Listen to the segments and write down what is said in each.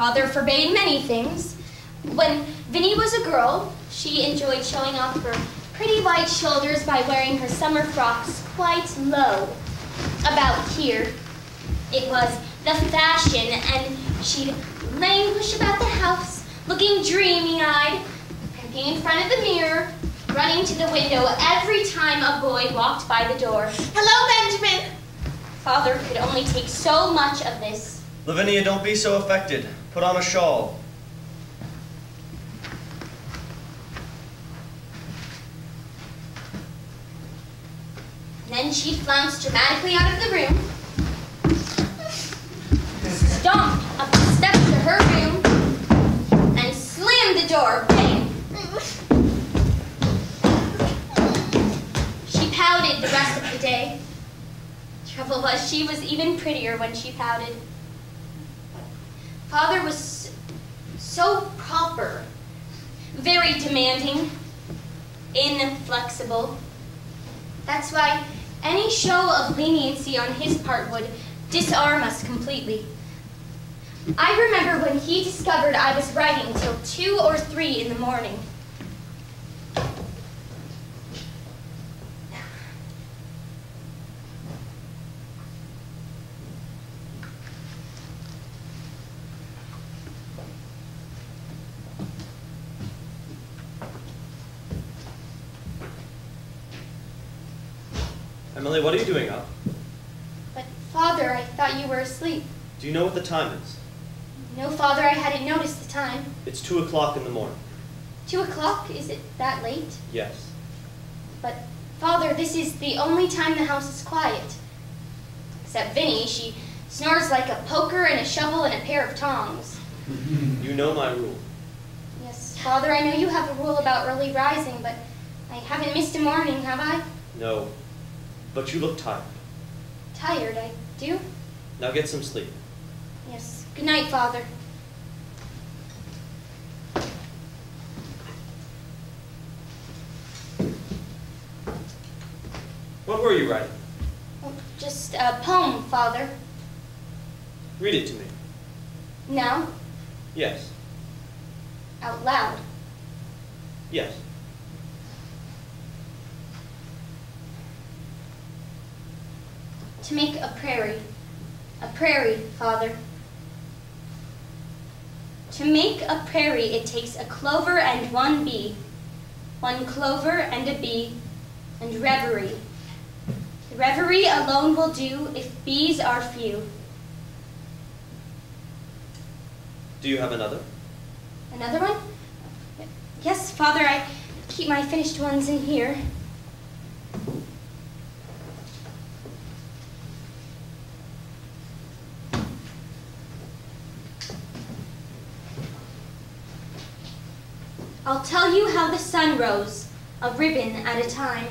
Father forbade many things. When Vinnie was a girl, she enjoyed showing off her pretty white shoulders by wearing her summer frocks quite low. About here, it was the fashion, and she'd languish about the house, looking dreamy-eyed, primping in front of the mirror, running to the window every time a boy walked by the door. Hello, Benjamin! Father could only take so much of this. Lavinia, don't be so affected. Put on a shawl. Then she'd flounce dramatically out of the room, stomp up the steps to her room, and slam the door, bang. She pouted the rest of the day. Trouble was, she was even prettier when she pouted. Father was so proper, very demanding, inflexible. That's why any show of leniency on his part would disarm us completely. I remember when he discovered I was writing till 2 or 3 in the morning. Emily, what are you doing up? But, Father, I thought you were asleep. Do you know what the time is? No, Father, I hadn't noticed the time. It's 2 o'clock in the morning. 2 o'clock? Is it that late? Yes. But, Father, this is the only time the house is quiet. Except Vinnie, she snores like a poker and a shovel and a pair of tongs. You know my rule. Yes, Father, I know you have a rule about early rising, but I haven't missed a morning, have I? No, but you look tired. Tired, I do? Now get some sleep. Yes. Good night, Father. What were you writing? Oh, just a poem, Father. Read it to me. Now? Yes. Out loud. Yes. To make a prairie, Father. To make a prairie, it takes a clover and 1 bee, 1 clover and a bee, and reverie. The reverie alone will do if bees are few. Do you have another? Another one? Yes, Father, I keep my finished ones in here. I'll tell you how the sun rose, a ribbon at a time.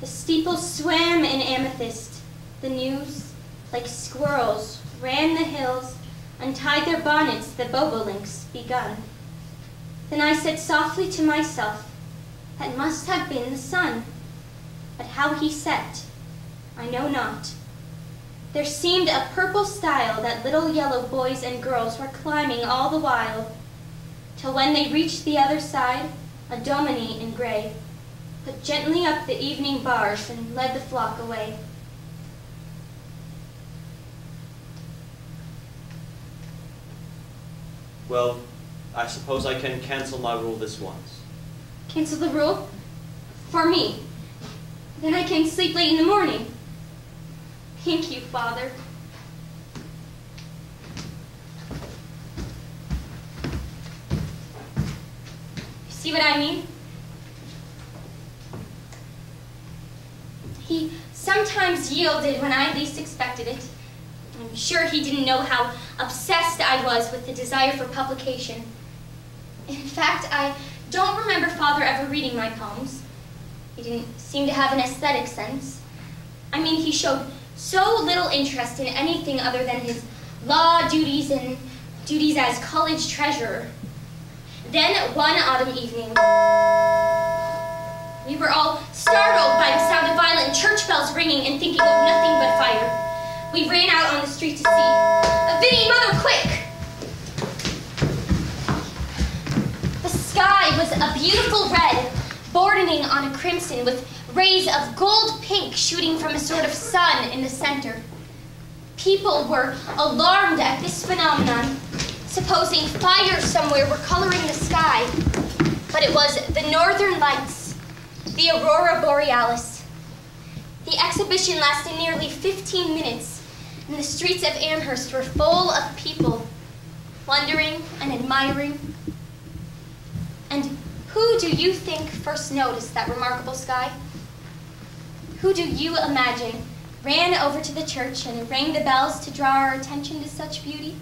The steeples swam in amethyst. The news, like squirrels, ran the hills, untied their bonnets, the bobolinks begun. Then I said softly to myself, that must have been the sun. But how he set, I know not. There seemed a purple stile that little yellow boys and girls were climbing all the while, till when they reached the other side, a dominie in gray put gently up the evening bars and led the flock away. Well, I suppose I can cancel my rule this once. Cancel the rule? For me. Then I can sleep late in the morning. Thank you, Father. See what I mean? He sometimes yielded when I least expected it. I'm sure he didn't know how obsessed I was with the desire for publication. In fact, I don't remember Father ever reading my poems. He didn't seem to have an aesthetic sense. I mean, he showed so little interest in anything other than his law duties and duties as college treasurer. Then, one autumn evening, we were all startled by the sound of violent church bells ringing and thinking of nothing but fire. We ran out on the street to see. Vinnie, Mother, quick! beautiful red, bordening on a crimson with rays of gold pink shooting from a sort of sun in the center. People were alarmed at this phenomenon, supposing fire somewhere were coloring the sky. But it was the northern lights, the aurora borealis. The exhibition lasted nearly 15 minutes, and the streets of Amherst were full of people, wondering and admiring. And who do you think first noticed that remarkable sky? Who do you imagine ran over to the church and rang the bells to draw our attention to such beauty?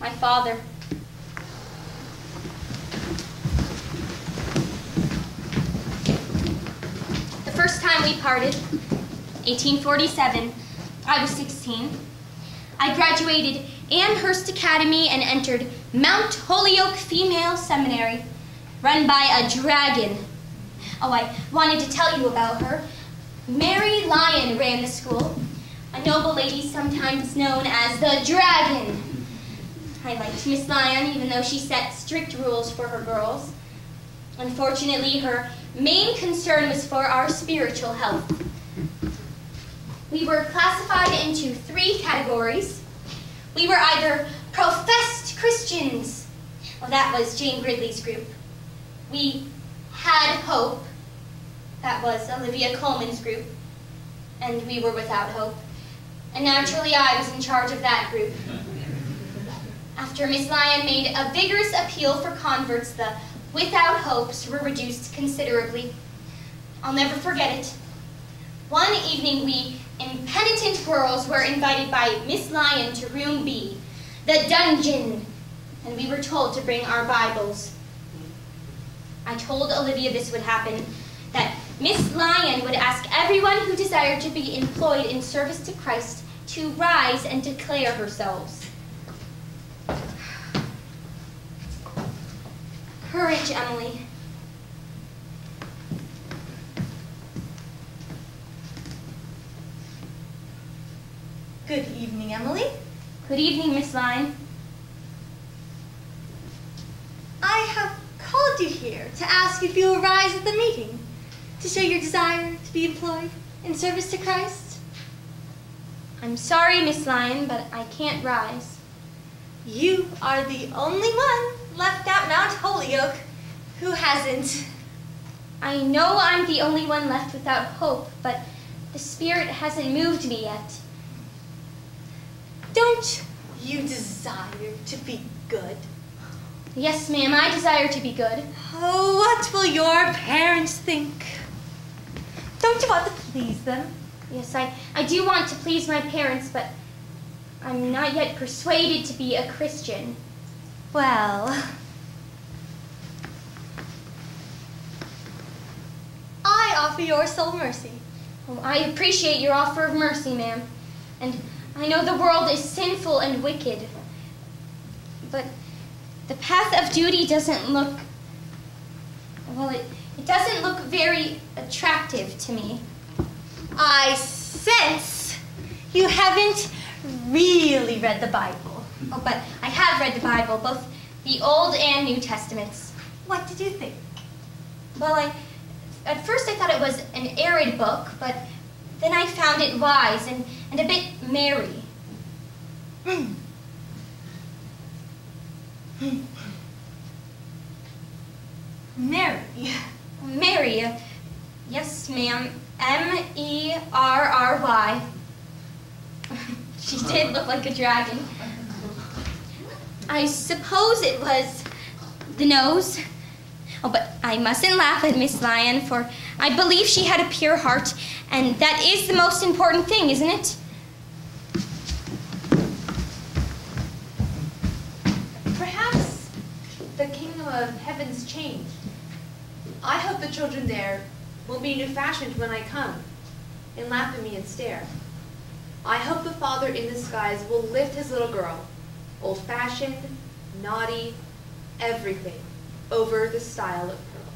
My father. The first time we parted, 1847, I was 16. I graduated Amherst Academy and entered Mount Holyoke Female Seminary, run by a dragon. Oh, I wanted to tell you about her. Mary Lyon ran the school, a noble lady sometimes known as the Dragon. I liked Miss Lyon even though she set strict rules for her girls. Unfortunately, her main concern was for our spiritual health. We were classified into 3 categories. We were either professed Christians. Well, that was Jane Gridley's group. We had hope. That was Olivia Coleman's group. And we were without hope. And naturally, I was in charge of that group. After Miss Lyon made a vigorous appeal for converts, the without hopes were reduced considerably. I'll never forget it. One evening, we impenitent girls were invited by Miss Lyon to room B, the dungeon, and we were told to bring our Bibles. I told Olivia this would happen, that Miss Lyon would ask everyone who desired to be employed in service to Christ to rise and declare herself. Courage, Emily. Good evening, Emily. Good evening, Miss Lyon. I have called you here to ask if you will rise at the meeting, to show your desire to be employed in service to Christ. I'm sorry, Miss Lyon, but I can't rise. You are the only one left at Mount Holyoke who hasn't. I know I'm the only one left without hope, but the Spirit hasn't moved me yet. Don't you desire to be good? Yes, ma'am, I desire to be good. Oh, what will your parents think? Don't you want to please them? Yes, I do want to please my parents, but I'm not yet persuaded to be a Christian. Well, I offer your soul mercy. Oh, I appreciate your offer of mercy, ma'am. And I know the world is sinful and wicked. But the path of duty doesn't look, well, it doesn't look very attractive to me. I sense you haven't really read the Bible. Oh, but I have read the Bible, both the Old and New Testaments. What did you think? Well, at first I thought it was an arid book, but then I found it wise and a bit merry. Mary. Mary, yes, ma'am, Merry. She did look like a dragon. I suppose it was the nose. Oh, but I mustn't laugh at Miss Lyon, for I believe she had a pure heart, and that is the most important thing, isn't it? Perhaps the kingdom of heaven's changed. I hope the children there will be new-fashioned when I come, and laugh at me and stare. I hope the Father in the skies will lift his little girl, old-fashioned, naughty, everything, over the stile of pearl.